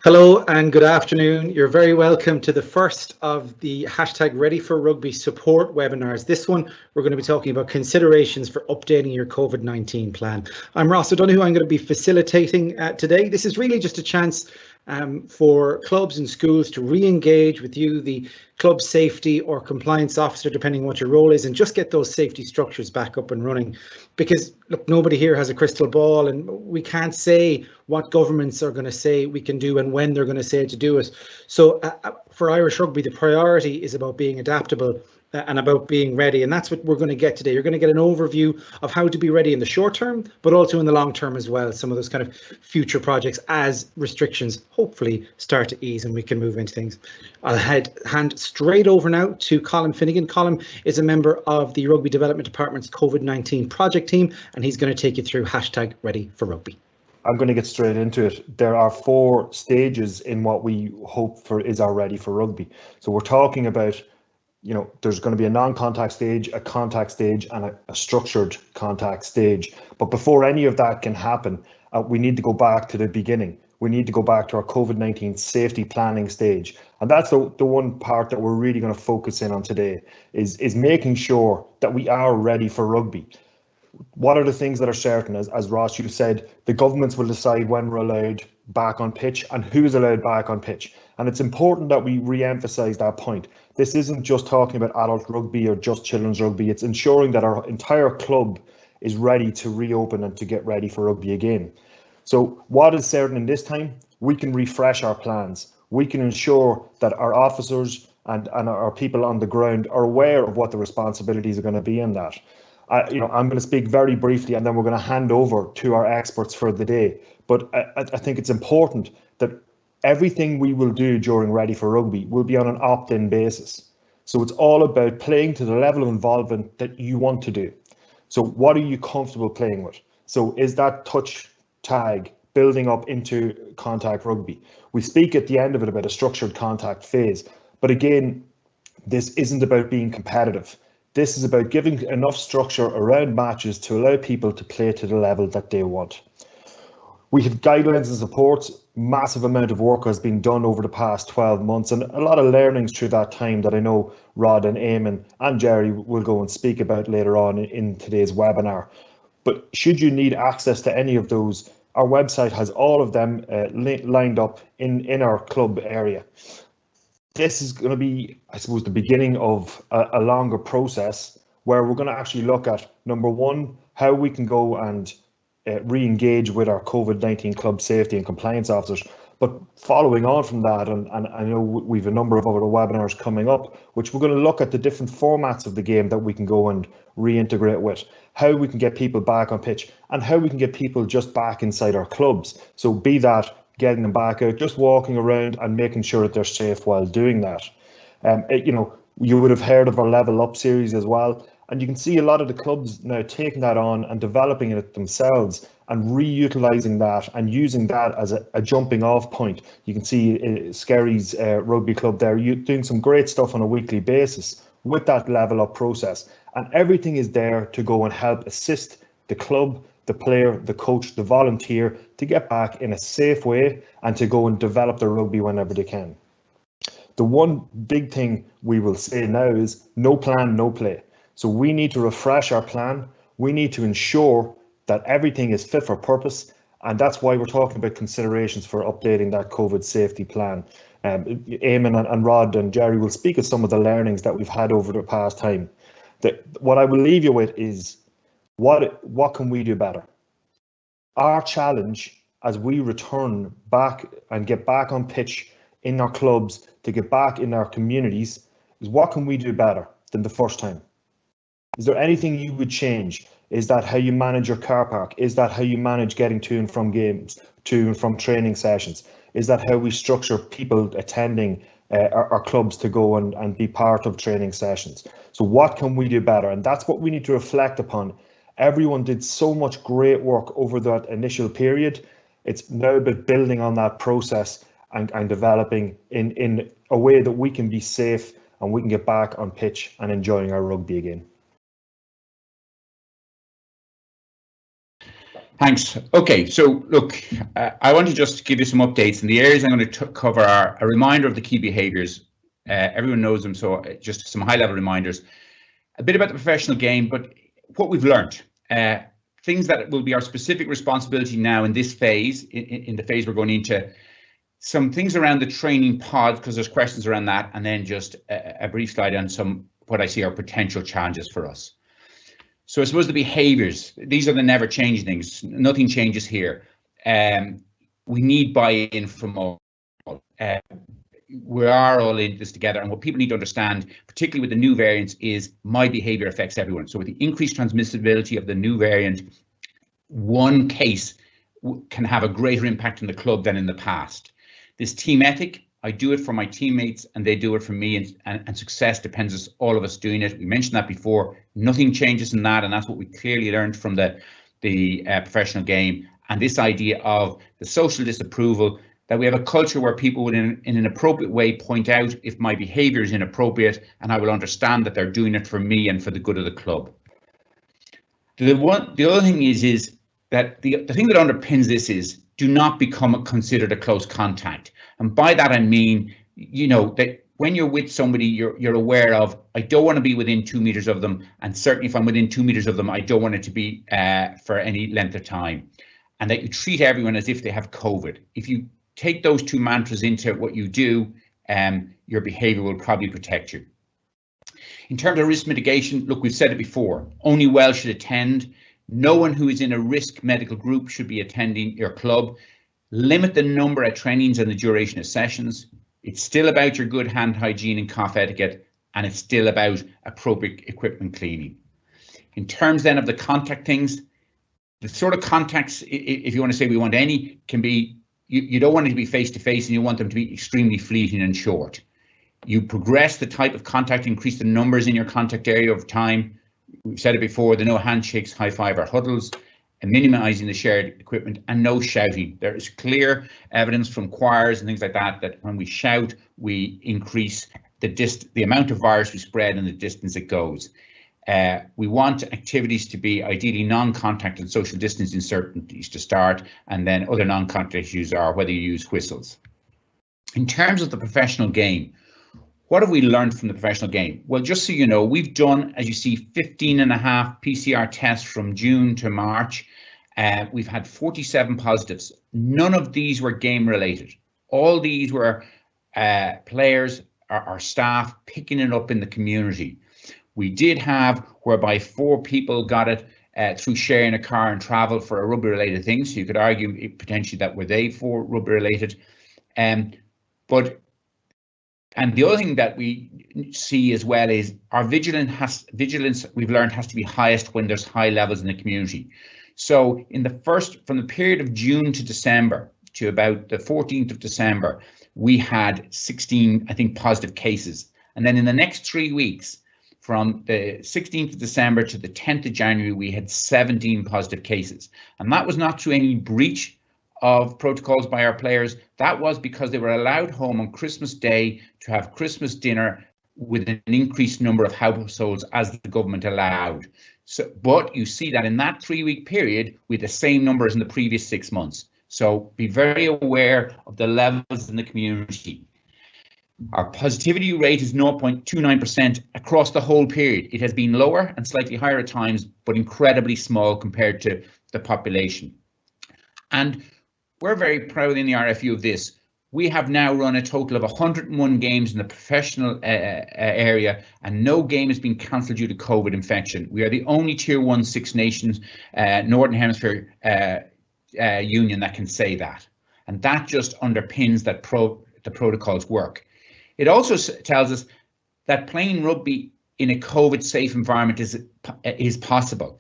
Hello and good afternoon. You're very welcome to the first of the hashtag Ready for Rugby support webinars. This one, we're going to be talking about considerations for updating your COVID-19 plan. I'm Ross O'Donoghue. I'm going to be facilitating today. This is really just a chance for clubs and schools to re-engage with you, the club safety or compliance officer, depending on what your role is, and just get those safety structures back up and running. Because look, nobody here has a crystal ball and we can't say what governments are going to say we can do and when they're going to say to do it. So for Irish Rugby, the priority is about being adaptable and about being ready. And that's what we're going to get today. You're going to get an overview of how to be ready in the short term, but also in the long term as well. Some of those kind of future projects as restrictions hopefully start to ease and we can move into things. I'll hand straight over now to Colin Finnegan. Colin is a member of the Rugby Development Department's COVID-19 project team, and he's going to take you through hashtag Ready for Rugby. I'm going to get straight into it. There are 4 stages in what we hope for is our Ready for Rugby. So we're talking about, there's going to be a non-contact stage, a contact stage, and a structured contact stage. But before any of that can happen, we need to go back to the beginning. We need to go back to our COVID-19 safety planning stage. And that's the one part that we're really going to focus in on today, is making sure that we are ready for rugby. What are the things that are certain? As Ross, you said, the governments will decide when we're allowed back on pitch and who's allowed back on pitch. And it's important that we re-emphasize that point. This isn't just talking about adult rugby or just children's rugby. It's ensuring that our entire club is ready to reopen and to get ready for rugby again. So what is certain in this time? We can refresh our plans. We can ensure that our officers and our people on the ground are aware of what the responsibilities are going to be in that. I'm going to speak very briefly and then we're going to hand over to our experts for the day. But I think it's important that everything we will do during Ready for Rugby will be on an opt-in basis. So it's all about playing to the level of involvement that you want to do. So what are you comfortable playing with? So is that touch tag building up into contact rugby? We speak at the end of it about a structured contact phase. But again, this isn't about being competitive. This is about giving enough structure around matches to allow people to play to the level that they want. We have guidelines and supports. Massive amount of work has been done over the past 12 months and a lot of learnings through that time that I know Rod and Eamon and Jerry will go and speak about later on in today's webinar. But should you need access to any of those, our website has all of them lined up in our club area. This is going to be, I suppose, the beginning of a longer process where we're going to actually look at, number one, how we can go and re-engage with our COVID-19 club safety and compliance officers. But following on from that, and I know we've a number of other webinars coming up, which we're going to look at the different formats of the game that we can go and reintegrate with, how we can get people back on pitch and how we can get people just back inside our clubs. So be that getting them back out, just walking around and making sure that they're safe while doing that. You would have heard of our Level Up series as well. And you can see a lot of the clubs now taking that on and developing it themselves and reutilizing that and using that as a jumping off point. You can see Skerry's rugby club there, doing some great stuff on a weekly basis with that Level Up process. And everything is there to go and help assist the club, the player, the coach, the volunteer to get back in a safe way and to go and develop their rugby whenever they can. The one big thing we will say now is no plan, no play. So we need to refresh our plan. We need to ensure that everything is fit for purpose. And that's why we're talking about considerations for updating that COVID safety plan. Eamon and Rod and Jerry will speak of some of the learnings that we've had over the past time. What I will leave you with is what can we do better? Our challenge as we return back and get back on pitch in our clubs, to get back in our communities, is what can we do better than the first time? Is there anything you would change? Is that how you manage your car park? Is that how you manage getting to and from games, to and from training sessions? Is that how we structure people attending our clubs to go and be part of training sessions? So what can we do better? And that's what we need to reflect upon. Everyone did so much great work over that initial period. It's now about building on that process and developing in a way that we can be safe and we can get back on pitch and enjoying our rugby again. Thanks. Okay, so look, I want to just give you some updates, and the areas I'm going to cover are a reminder of the key behaviours. Everyone knows them, so just some high-level reminders. A bit about the professional game, but what we've learned. Things that will be our specific responsibility now in this phase, in the phase we're going into. Some things around the training pod, because there's questions around that, and then just a brief slide on some what I see are potential challenges for us. So I suppose the behaviours, these are the never changing things. Nothing changes here. We need buy-in from all. We are all in this together, and what people need to understand, particularly with the new variants, is my behaviour affects everyone. So with the increased transmissibility of the new variant, one case can have a greater impact in the club than in the past. This team ethic, I do it for my teammates and they do it for me, and success depends on all of us doing it. We mentioned that before. Nothing changes in that, and that's what we clearly learned from the professional game. And this idea of the social disapproval, that we have a culture where people would in an appropriate way point out if my behaviour is inappropriate, and I will understand that they're doing it for me and for the good of the club. The other thing is that the thing that underpins this is, do not become considered a close contact. And by that I mean, you know, that when you're with somebody, you're aware of, I don't want to be within 2 meters of them, and certainly if I'm within 2 meters of them, I don't want it to be for any length of time. And that you treat everyone as if they have COVID. If you take those two mantras into what you do, your behaviour will probably protect you. In terms of risk mitigation, look, we've said it before, only well should attend. No one who is in a risk medical group should be attending your club. Limit the number of trainings and the duration of sessions. It's still about your good hand hygiene and cough etiquette, and it's still about appropriate equipment cleaning. In terms then of the contact things, the sort of contacts, if you want to say we want any, can be, you don't want it to be face to face, and you want them to be extremely fleeting and short. You progress the type of contact, increase the numbers in your contact area over time. We've said it before, the no handshakes, high five or huddles, and minimising the shared equipment, and no shouting. There is clear evidence from choirs and things like that, that when we shout, we increase the amount of virus we spread and the distance it goes. We want activities to be ideally non-contact and social distancing certainties to start, and then other non-contact issues are whether you use whistles. In terms of the professional game, what have we learned from the professional game? Well, just so you know, we've done, as you see, 15.5 PCR tests from June to March. We've had 47 positives. None of these were game related. All these were players or staff picking it up in the community. We did have whereby 4 people got it through sharing a car and travel for a rugby related thing. So you could argue potentially that were they 4 rugby related. And the other thing that we see as well is our vigilance we've learned has to be highest when there's high levels in the community. So from the period of June to December to about the 14th of December, we had 16, I think, positive cases. And then in the next 3 weeks, from the 16th of December to the 10th of January, we had 17 positive cases. And that was not through any breach of protocols by our players. That was because they were allowed home on Christmas Day to have Christmas dinner with an increased number of households as the government allowed. So, but you see that in that 3-week period with the same numbers in the previous 6 months. So be very aware of the levels in the community. Our positivity rate is 0.29% across the whole period. It has been lower and slightly higher at times, but incredibly small compared to the population. And we're very proud in the RFU of this. We have now run a total of 101 games in the professional area, and no game has been cancelled due to COVID infection. We are the only Tier 1 Six Nations Northern Hemisphere union that can say that. And that just underpins that the protocols work. It also tells us that playing rugby in a COVID safe environment is possible.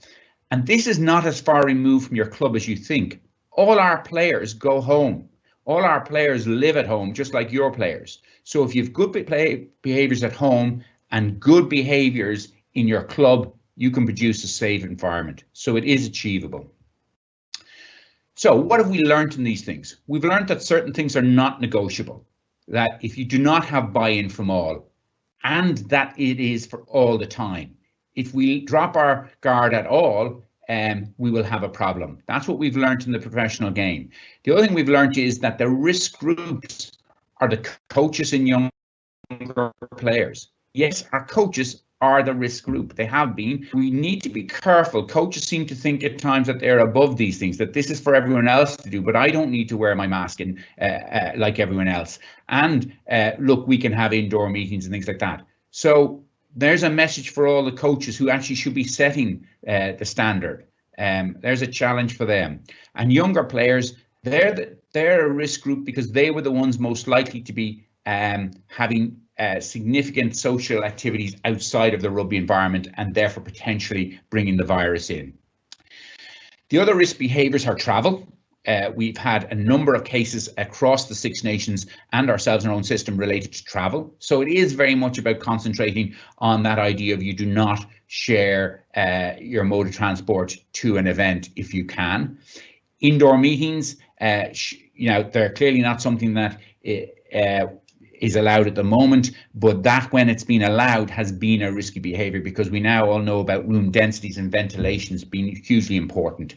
And this is not as far removed from your club as you think. All our players go home. All our players live at home, just like your players. So if you've good behaviours at home and good behaviours in your club, you can produce a safe environment. So it is achievable. So what have we learned in these things? We've learned that certain things are not negotiable, that if you do not have buy-in from all, and that it is for all the time. If we drop our guard at all, we will have a problem. That's what we've learned in the professional game. The other thing we've learned is that the risk groups are the coaches and younger players. Yes, our coaches are the risk group. They have been. We need to be careful. Coaches seem to think at times that they're above these things, that this is for everyone else to do, but I don't need to wear my mask like everyone else. And look, we can have indoor meetings and things like that. So there's a message for all the coaches who actually should be setting the standard. There's a challenge for them. And younger players, they're a risk group because they were the ones most likely to be having significant social activities outside of the rugby environment and therefore potentially bringing the virus in. The other risk behaviours are travel. We've had a number of cases across the Six Nations and ourselves in our own system related to travel. So it is very much about concentrating on that idea of you do not share your mode of transport to an event if you can. Indoor meetings, they're clearly not something that is allowed at the moment, but that when it's been allowed has been a risky behaviour because we now all know about room densities and ventilations being hugely important.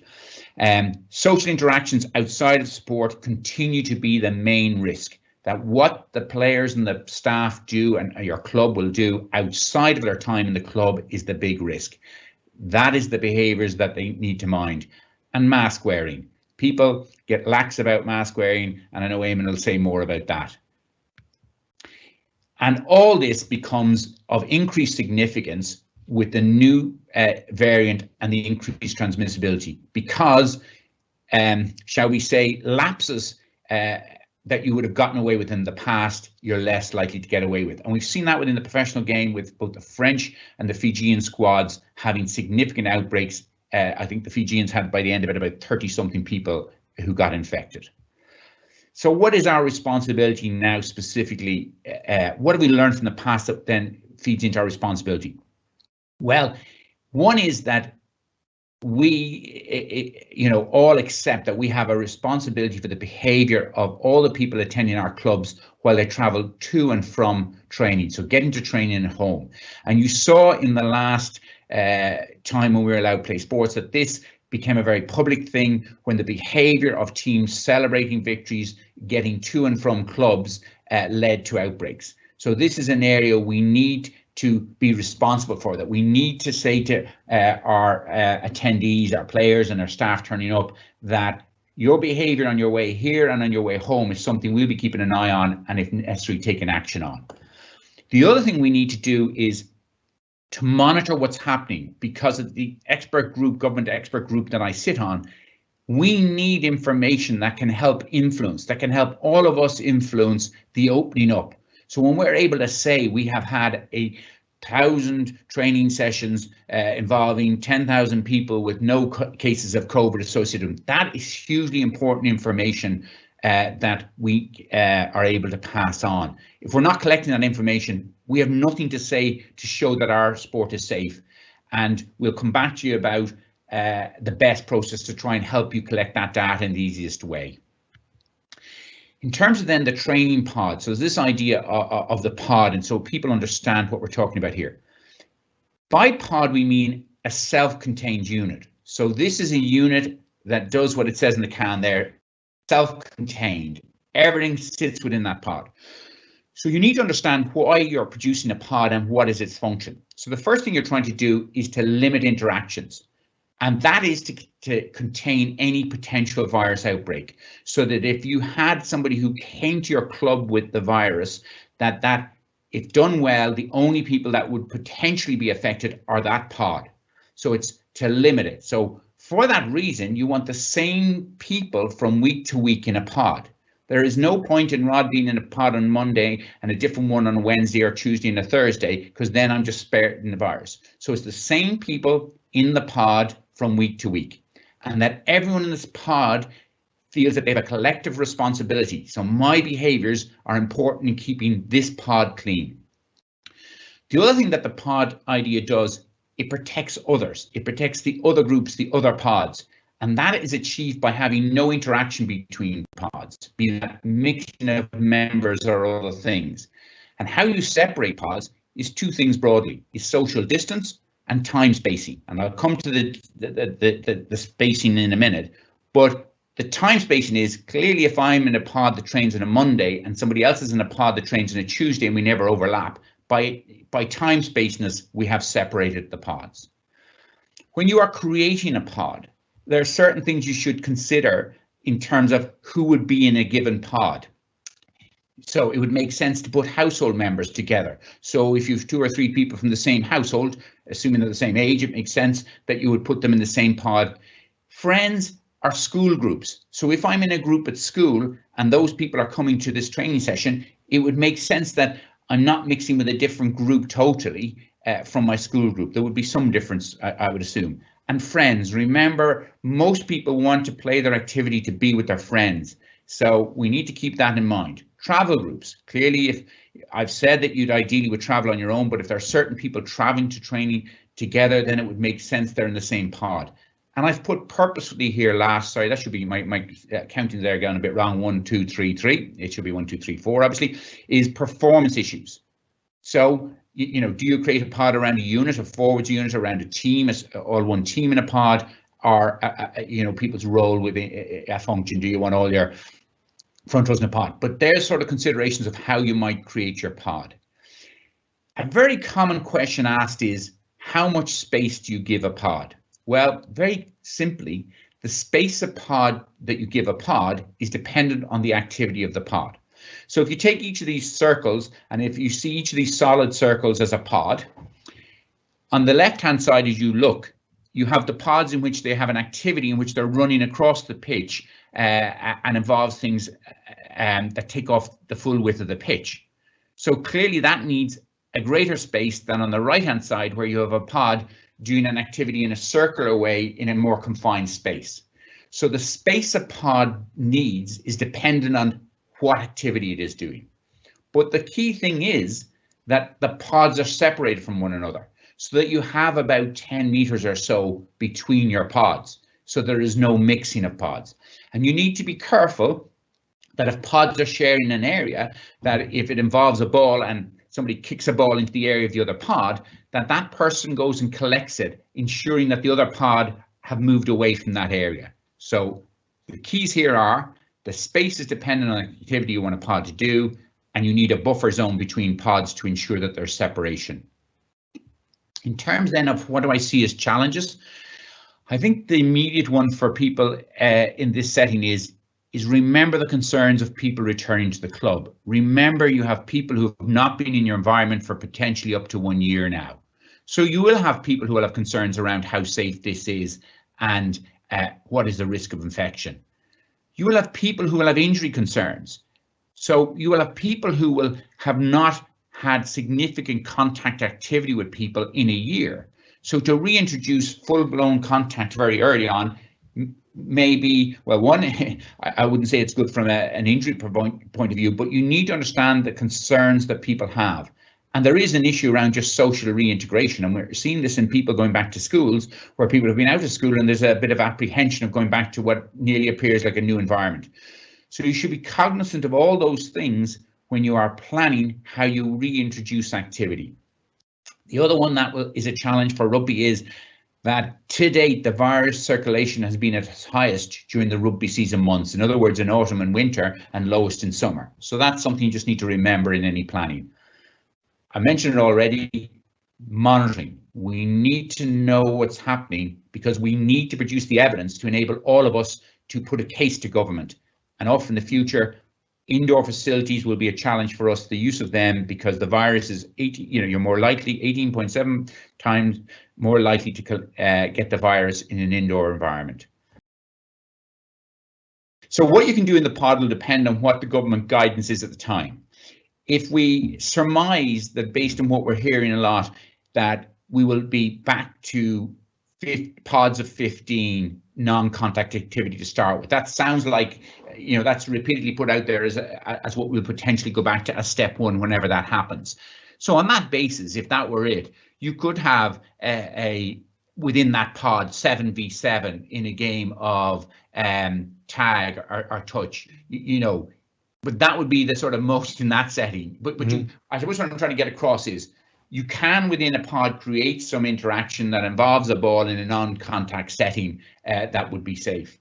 Social interactions outside of sport continue to be the main risk. That what the players and the staff do and your club will do outside of their time in the club is the big risk. That is the behaviours that they need to mind. And mask wearing. People get lax about mask wearing, and I know Eamon will say more about that. And all this becomes of increased significance with the new variant and the increased transmissibility because, shall we say, lapses that you would have gotten away with in the past, you're less likely to get away with. And we've seen that within the professional game with both the French and the Fijian squads having significant outbreaks. I think the Fijians had by the end of it about 30-something people who got infected. So what is our responsibility now specifically? What have we learned from the past that then feeds into our responsibility? Well, one is that we, all accept that we have a responsibility for the behaviour of all the people attending our clubs while they travel to and from training. So getting to training at home. And you saw in the last time when we were allowed to play sports that this became a very public thing when the behaviour of teams celebrating victories, getting to and from clubs led to outbreaks. So this is an area we need to be responsible for, that we need to say to our attendees, our players and our staff turning up that your behaviour on your way here and on your way home is something we'll be keeping an eye on and if necessary taking action on. The other thing we need to do is to monitor what's happening because of the expert group, government expert group that I sit on. We need information that can help influence, that can help all of us influence the opening up. So when we're able to say we have had 1,000 training sessions involving 10,000 people with no cases of COVID associated with them, that is hugely important information that we are able to pass on. If we're not collecting that information, we have nothing to say to show that our sport is safe. And we'll come back to you about the best process to try and help you collect that data in the easiest way. In terms of then the training pod, so there's this idea of the pod, and so people understand what we're talking about here. By pod, we mean a self-contained unit. So this is a unit that does what it says in the can there, self-contained. Everything sits within that pod. So you need to understand why you're producing a pod and what is its function. So the first thing you're trying to do is to limit interactions. And that is to contain any potential virus outbreak. So that if you had somebody who came to your club with the virus, that if done well, the only people that would potentially be affected are that pod. So it's to limit it. So for that reason, you want the same people from week to week in a pod. There is no point in Rod being in a pod on Monday and a different one on a Wednesday or Tuesday and a Thursday, because then I'm just spreading the virus. So it's the same people in the pod from week to week, and that everyone in this pod feels that they have a collective responsibility. So my behaviours are important in keeping this pod clean. The other thing that the pod idea does, it protects others. It protects the other groups, the other pods. And that is achieved by having no interaction between pods, be that mixing of members or other things. And how you separate pods is two things broadly, is social distance, and time spacing. And I'll come to the spacing in a minute, but the time spacing is clearly if I'm in a pod that trains on a Monday and somebody else is in a pod that trains on a Tuesday and we never overlap, by time spaciness, we have separated the pods. When you are creating a pod, there are certain things you should consider in terms of who would be in a given pod. So it would make sense to put household members together. So if you have 2 or 3 people from the same household, assuming they're the same age, it makes sense that you would put them in the same pod. Friends are school groups. So if I'm in a group at school and those people are coming to this training session, it would make sense that I'm not mixing with a different group totally from my school group. There would be some difference, I would assume. And friends, remember, most people want to play their activity to be with their friends. So we need to keep that in mind. Travel groups, clearly, if I've said that you'd ideally would travel on your own, but if there are certain people traveling to training together, then it would make sense they're in the same pod. And I've put purposefully here sorry, that should be my counting there going a bit wrong, 1, 2, 3, 3. It should be 1, 2, 3, 4, obviously, is performance issues. So, you know, do you create a pod around a unit, a forwards unit, around a team, all one team in a pod, or, you know, people's role within a function? Do you want all your front rows in a pod? But there's sort of considerations of how you might create your pod. A very common question asked is, how much space do you give a pod? Well, very simply, the space a pod that you give a pod is dependent on the activity of the pod. So if you take each of these circles, and if you see each of these solid circles as a pod, on the left-hand side as you look, you have the pods in which they have an activity in which they're running across the pitch and involves things that take off the full width of the pitch. So clearly that needs a greater space than on the right-hand side where you have a pod doing an activity in a circular way in a more confined space. So the space a pod needs is dependent on what activity it is doing. But the key thing is that the pods are separated from one another so that you have about 10 meters or so between your pods. So there is no mixing of pods. And you need to be careful that if pods are sharing an area, that if it involves a ball and somebody kicks a ball into the area of the other pod, that person goes and collects it, ensuring that the other pod have moved away from that area. So the keys here are the space is dependent on the activity you want a pod to do, and you need a buffer zone between pods to ensure that there's separation. In terms then of what do I see as challenges, I think the immediate one for people in this setting is remember the concerns of people returning to the club. Remember you have people who have not been in your environment for potentially up to 1 year now. So you will have people who will have concerns around how safe this is and what is the risk of infection. You will have people who will have injury concerns. So you will have people who will have not had significant contact activity with people in a year. So to reintroduce full-blown contact very early on, maybe, well, one, I wouldn't say it's good from an injury point of view, but you need to understand the concerns that people have. And there is an issue around just social reintegration. And we're seeing this in people going back to schools where people have been out of school and there's a bit of apprehension of going back to what nearly appears like a new environment. So you should be cognizant of all those things when you are planning how you reintroduce activity. The other one that is a challenge for rugby is that to date, the virus circulation has been at its highest during the rugby season months. In other words, in autumn and winter, and lowest in summer. So that's something you just need to remember in any planning. I mentioned it already, monitoring. We need to know what's happening because we need to produce the evidence to enable all of us to put a case to government. And often in the future, indoor facilities will be a challenge for us, the use of them, because the virus is, you're more likely, 18.7 times more likely to get the virus in an indoor environment. So what you can do in the pod will depend on what the government guidance is at the time. If we surmise that based on what we're hearing a lot, that we will be back to pods of 15 non-contact activity to start with. That sounds like, that's repeatedly put out there as what we'll potentially go back to as step one whenever that happens. So on that basis, if that were it, you could have within that pod 7v7 in a game of tag or touch, but that would be the sort of most in that setting. But I suppose what I'm trying to get across is you can within a pod create some interaction that involves a ball in a non-contact setting that would be safe.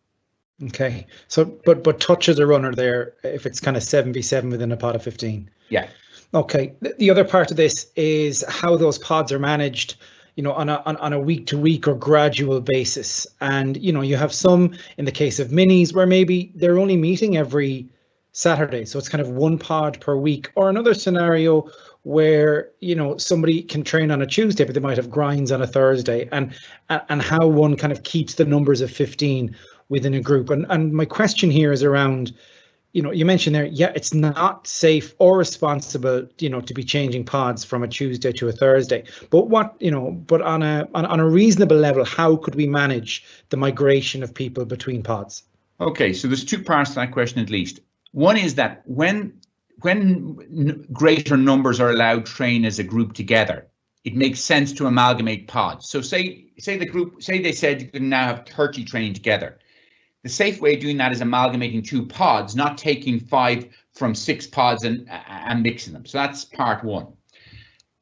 Okay, so but touch as a runner there if it's kind of 7v7 within a pod of 15. Yeah. Okay, the other part of this is how those pods are managed, on a week to week or gradual basis. And, you have some in the case of minis where maybe they're only meeting every Saturday. So it's kind of one pod per week, or another scenario where, somebody can train on a Tuesday, but they might have grinds on a Thursday, and how one kind of keeps the numbers of 15 within a group. And my question here is around, you mentioned there, it's not safe or responsible, to be changing pods from a Tuesday to a Thursday. But but on a reasonable level, how could we manage the migration of people between pods? Okay, so there's two parts to that question at least. One is that when greater numbers are allowed train as a group together, it makes sense to amalgamate pods. So say they said you can now have 30 training together. The safe way of doing that is amalgamating 2 pods, not taking 5 from 6 pods and mixing them. So that's part one.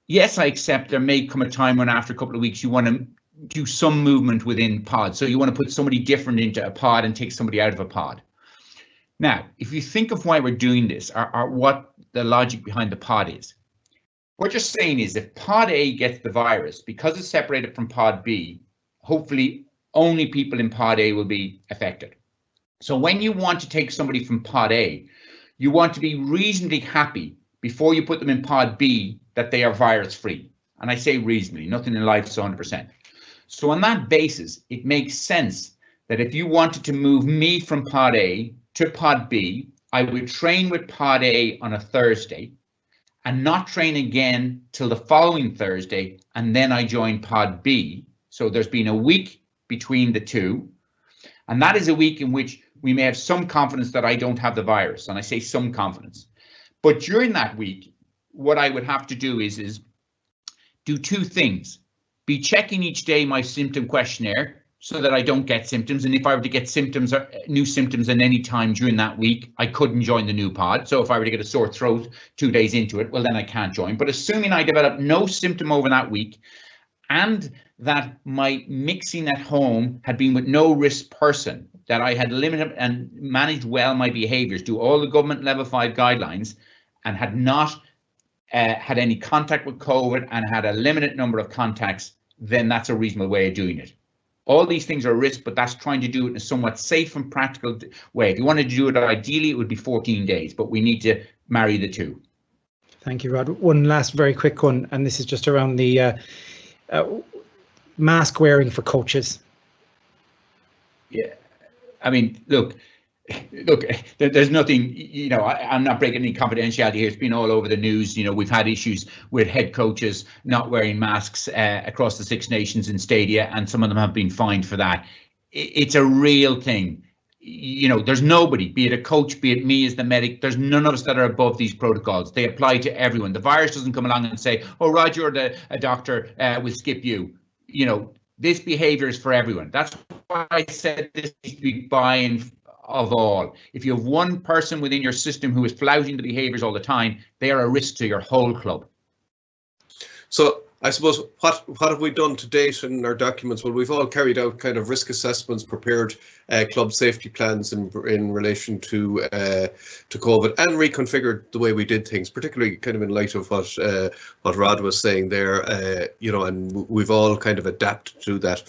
Yes, I accept there may come a time when after a couple of weeks you want to do some movement within pods. So you want to put somebody different into a pod and take somebody out of a pod. Now, if you think of why we're doing this, or what the logic behind the pod is, what you're saying is if pod A gets the virus, because it's separated from pod B, hopefully only people in pod A will be affected. So when you want to take somebody from pod A, you want to be reasonably happy before you put them in pod B that they are virus free. And I say reasonably, nothing in life is 100%. So on that basis, it makes sense that if you wanted to move me from pod A to pod B, I would train with pod A on a Thursday and not train again till the following Thursday, and then I join pod B. So there's been a week between the two, and that is a week in which we may have some confidence that I don't have the virus, and I say some confidence. But during that week, what I would have to do is do 2 things: be checking each day my symptom questionnaire so that I don't get symptoms, and if I were to get symptoms or new symptoms at any time during that week, I couldn't join the new pod. So if I were to get a sore throat 2 days into it, well, then I can't join. But assuming I develop no symptom over that week, and that my mixing at home had been with no risk person, that I had limited and managed well my behaviours, do all the government level 5 guidelines, and had not had any contact with COVID and had a limited number of contacts, then that's a reasonable way of doing it. All these things are a risk, but that's trying to do it in a somewhat safe and practical way. If you wanted to do it ideally, it would be 14 days, but we need to marry the 2. Thank you, Rod. One last very quick one, and this is just around the mask wearing for coaches. Yeah, I mean, look, there's nothing, I'm not breaking any confidentiality here. It's been all over the news. We've had issues with head coaches not wearing masks across the 6 nations in stadia, and some of them have been fined for that. It's a real thing. There's nobody, be it a coach, be it me as the medic, there's none of us that are above these protocols. They apply to everyone. The virus doesn't come along and say, oh, Roger, a doctor, will skip you. This behavior is for everyone. That's why I said this needs to be buy-in of all. If you have one person within your system who is flouting the behaviors all the time, they are a risk to your whole club. So I suppose what have we done to date in our documents? Well, we've all carried out kind of risk assessments, prepared club safety plans in relation to COVID, and reconfigured the way we did things, particularly kind of in light of what Rod was saying there. And we've all kind of adapted to that.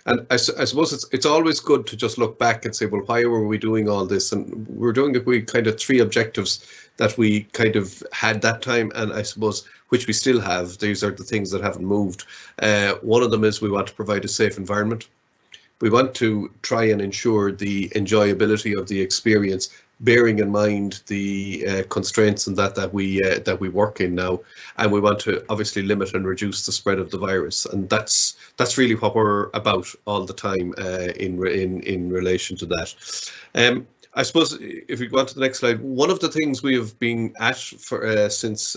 And I suppose it's always good to just look back and say, well, why were we doing all this? And we're doing it with kind of 3 objectives that we kind of had that time, and I suppose which we still have. These are the things that haven't moved. One of them is we want to provide a safe environment. We want to try and ensure the enjoyability of the experience, bearing in mind the constraints and that we work in now, and we want to obviously limit and reduce the spread of the virus, and that's really what we're about all the time in relation to that. I suppose if we go on to the next slide, one of the things we have been at for since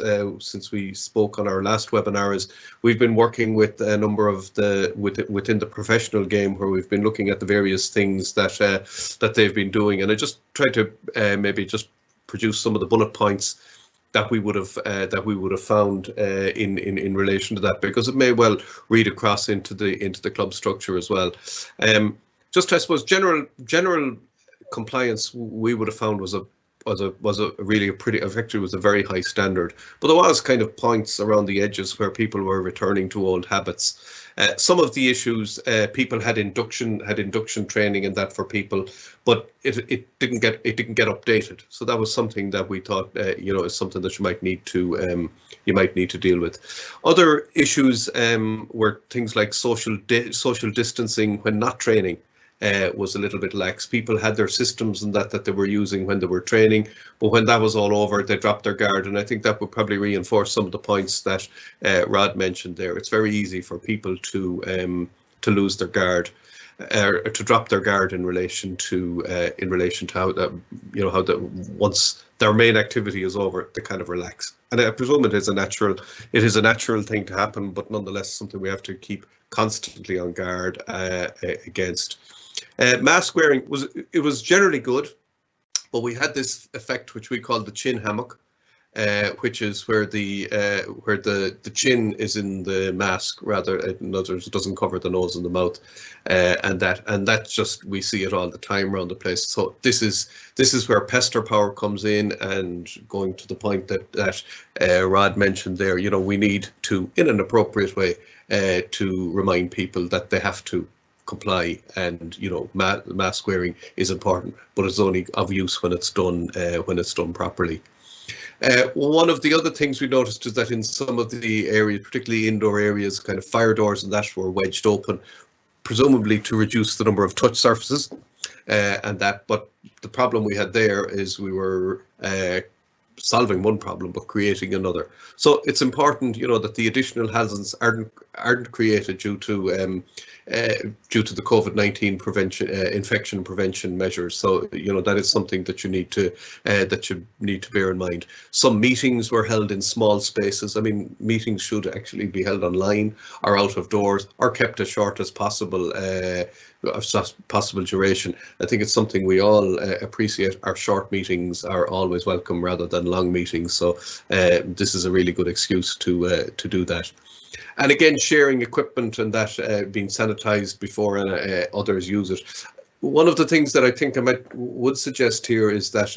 we spoke on our last webinar is we've been working with a number of within the professional game, where we've been looking at the various things that they've been doing, and I just tried to maybe just produce some of the bullet points that we would have found in relation to that, because it may well read across into the club structure as well. Just, I suppose, general compliance we would have found was a really was a very high standard, but there was kind of points around the edges where people were returning to old habits. Some of the issues, people had induction training and that for people, but it didn't get updated. So that was something that we thought is something that you might need to deal with. Other issues were things like social distancing when not training. Was a little bit lax. People had their systems and that they were using when they were training, but when that was all over, they dropped their guard. And I think that would probably reinforce some of the points that Rod mentioned there. It's very easy for people to lose their guard, to drop their guard in relation to how that once their main activity is over, they kind of relax. And I presume it is a natural thing to happen, but nonetheless something we have to keep constantly on guard against. Mask wearing was generally good, but we had this effect which we call the chin hammock, which is where the chin is in the mask, rather, in other words, it doesn't cover the nose and the mouth, and that just, we see it all the time around the place. So this is where Pester Power comes in, and going to the point that Rod mentioned there, we need to, in an appropriate way, to remind people that they have to comply, and mask wearing is important, but it's only of use when it's done properly. One of the other things we noticed is that in some of the areas, particularly indoor areas, kind of fire doors and that were wedged open, presumably to reduce the number of touch surfaces, but the problem we had there is we were solving one problem but creating another. So it's important, that the additional hazards aren't created due to the COVID-19 prevention, infection prevention measures. So that is something that you need to bear in mind. Some meetings were held in small spaces. I mean, meetings should actually be held online or out of doors, or kept as short as possible. Possible duration. I think it's something we all appreciate. Our short meetings are always welcome rather than long meetings. So this is a really good excuse to do that. And again, sharing equipment and that being sanitized before others use it. One of the things that I think would suggest here is that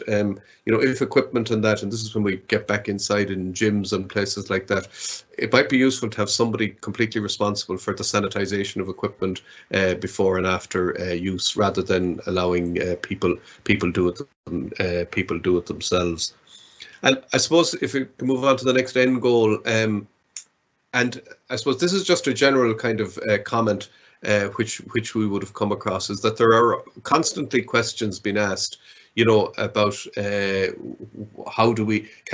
if equipment and that, and this is when we get back inside in gyms and places like that, it might be useful to have somebody completely responsible for the sanitization of equipment before and after use, rather than allowing people do it themselves. And I suppose if we can move on to the next end goal, and I suppose this is just a general kind of comment, which we would have come across, is that there are constantly questions being asked, about can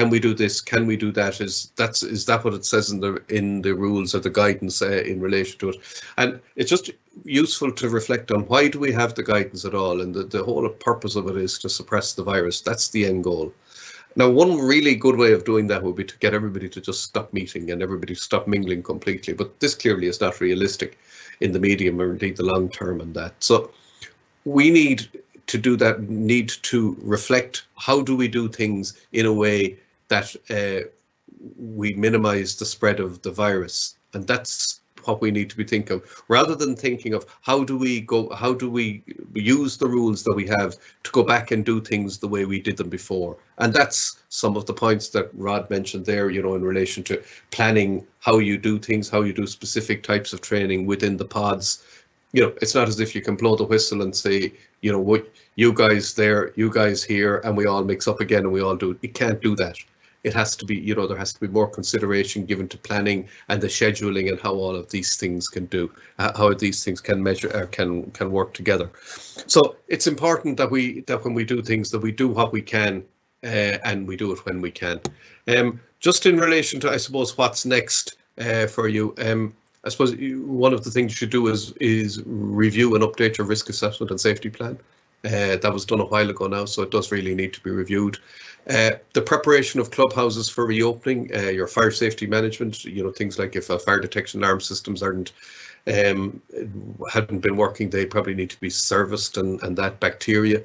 we do this, can we do that? Is that what it says in the rules or the guidance in relation to it? And it's just useful to reflect on, why do we have the guidance at all? And the whole purpose of it is to suppress the virus. That's the end goal. Now, one really good way of doing that would be to get everybody to just stop meeting and everybody to stop mingling completely. But this clearly is not realistic in the medium or indeed the long term and that. So we need to do that, need to reflect, how do we do things in a way that we minimize the spread of the virus? And that's what we need to be thinking of, rather than thinking of how do we use the rules that we have to go back and do things the way we did them before. And that's some of the points that Rod mentioned there, in relation to planning how you do things, how you do specific types of training within the pods. It's not as if you can blow the whistle and say, what, you guys there, you guys here, and we all mix up again and we all do it. You can't do that. It has to be, there has to be more consideration given to planning and the scheduling and how all of these things can how these things can measure, can work together. So it's important that when we do things, that we do what we can, and we do it when we can. Just in relation to, I suppose, what's next for you. I suppose one of the things you should do is review and update your risk assessment and safety plan. That was done a while ago now, so it does really need to be reviewed. The preparation of clubhouses for reopening, your fire safety management, things like if fire detection alarm systems hadn't been working, they probably need to be serviced, and that bacteria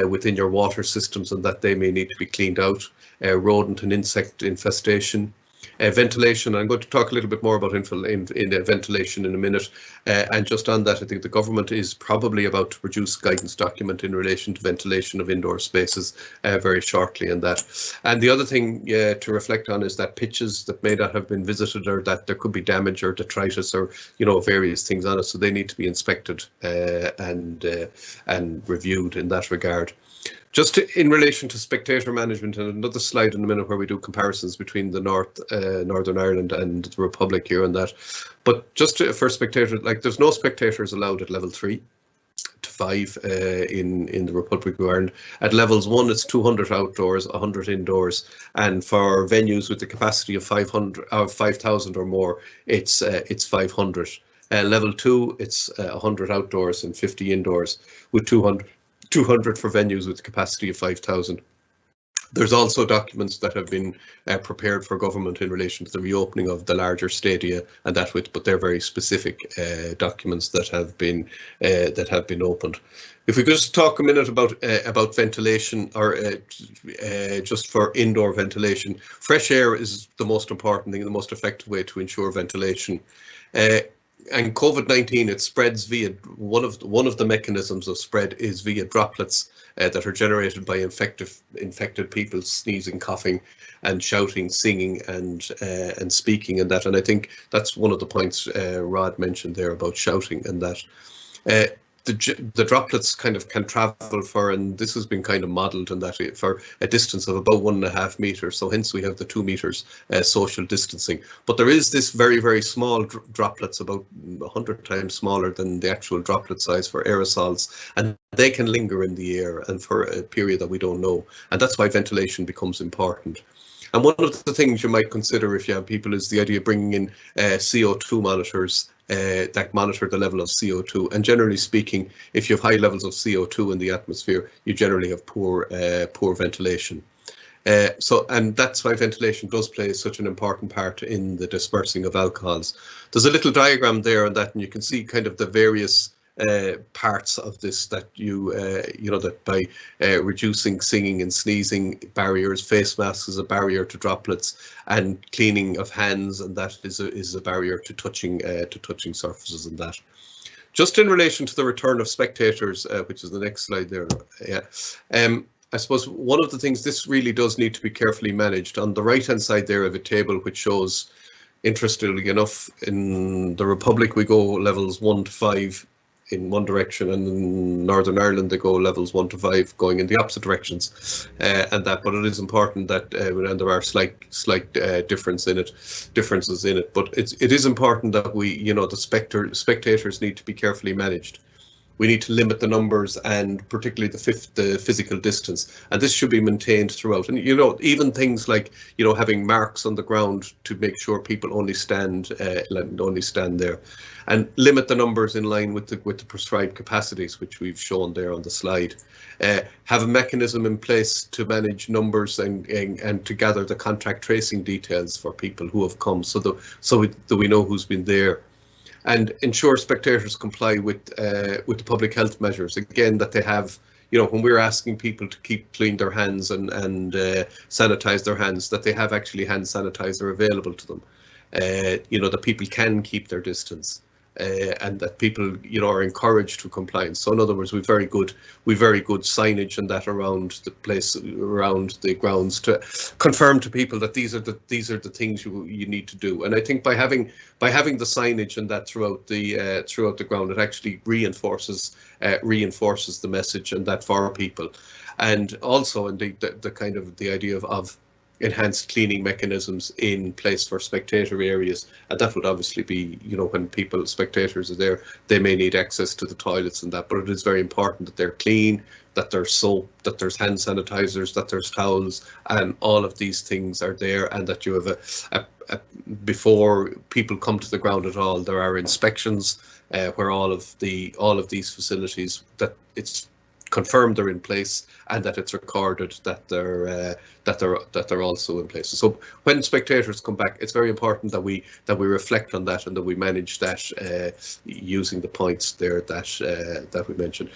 within your water systems and that they may need to be cleaned out. Rodent and insect infestation. Ventilation, I'm going to talk a little bit more about ventilation in a minute, and just on that, I think the government is probably about to produce a guidance document in relation to ventilation of indoor spaces very shortly on that. And the other thing to reflect on is that pitches that may not have been visited, or that there could be damage or detritus or various things on it, so they need to be inspected and reviewed in that regard. Just in relation to spectator management, and another slide in a minute where we do comparisons between the Northern Ireland and the Republic here and that. But just for spectators, like there's no spectators allowed at level 3 to 5 in the Republic of Ireland. At levels 1, it's 200 outdoors, 100 indoors, and for venues with the capacity of 5,000 or more, it's 500. Level 2, it's 100 outdoors and 50 indoors, with 200 for venues with the capacity of 5,000. There's also documents that have been prepared for government in relation to the reopening of the larger stadia and that but they're very specific documents that have been opened. If we could just talk a minute about ventilation, or just for indoor ventilation, fresh air is the most important thing, the most effective way to ensure ventilation. And COVID-19, it spreads via one of the mechanisms of spread is via droplets that are generated by infected people sneezing, coughing, and shouting, singing, and speaking, and that. And I think that's one of the points Rod mentioned there about shouting and that. The droplets kind of can travel for, and this has been kind of modelled in that, for a distance of about 1.5 meters. So hence we have the 2 meters social distancing. But there is this very, very small droplets, about 100 times smaller than the actual droplet size, for aerosols, and they can linger in the air and for a period that we don't know. And that's why ventilation becomes important. And one of the things you might consider if you have people is the idea of bringing in CO2 monitors that monitor the level of CO2. And generally speaking, if you have high levels of CO2 in the atmosphere, you generally have poor ventilation. And that's why ventilation does play such an important part in the dispersing of alcohols. There's a little diagram there on that, and you can see kind of the various parts of this that that by reducing singing and sneezing barriers, face masks is a barrier to droplets, and cleaning of hands, and that is a barrier to touching surfaces and that. Just in relation to the return of spectators, which is the next slide there, I suppose one of the things, this really does need to be carefully managed. On the right hand side there, I have a table which shows, interestingly enough, in the Republic we go levels 1 to 5 in one direction, and in Northern Ireland they go levels 1 to 5 going in the opposite directions, and that. But it is important that and there are slight differences in it. But it is important that we, the spectators need to be carefully managed. We need to limit the numbers, and particularly the physical distance, and this should be maintained throughout. And even things like having marks on the ground to make sure people only stand there, and limit the numbers in line with the prescribed capacities, which we've shown there on the slide. Have a mechanism in place to manage numbers and to gather the contact tracing details for people who have come, so that we know who's been there. And ensure spectators comply with the public health measures. Again, that they have, when we're asking people to keep clean their hands and sanitize their hands, that they have actually hand sanitizer available to them. That people can keep their distance, and that people, are encouraged to compliance. So in other words, we've very good signage and that around the place, around the grounds, to confirm to people that these are the things you need to do. And I think by having the signage and that throughout the ground, it actually reinforces the message and that for people. And also indeed the kind of the idea of enhanced cleaning mechanisms in place for spectator areas, and that would obviously be, when spectators are there, they may need access to the toilets and that, but it is very important that they're clean, that there's soap, that there's hand sanitizers, that there's towels, and all of these things are there, and that you have before people come to the ground at all, there are inspections where all of these facilities, that it's confirmed they're in place, and that it's recorded that they're also in place. So when spectators come back, it's very important that we reflect on that and that we manage that using the points there that we mentioned.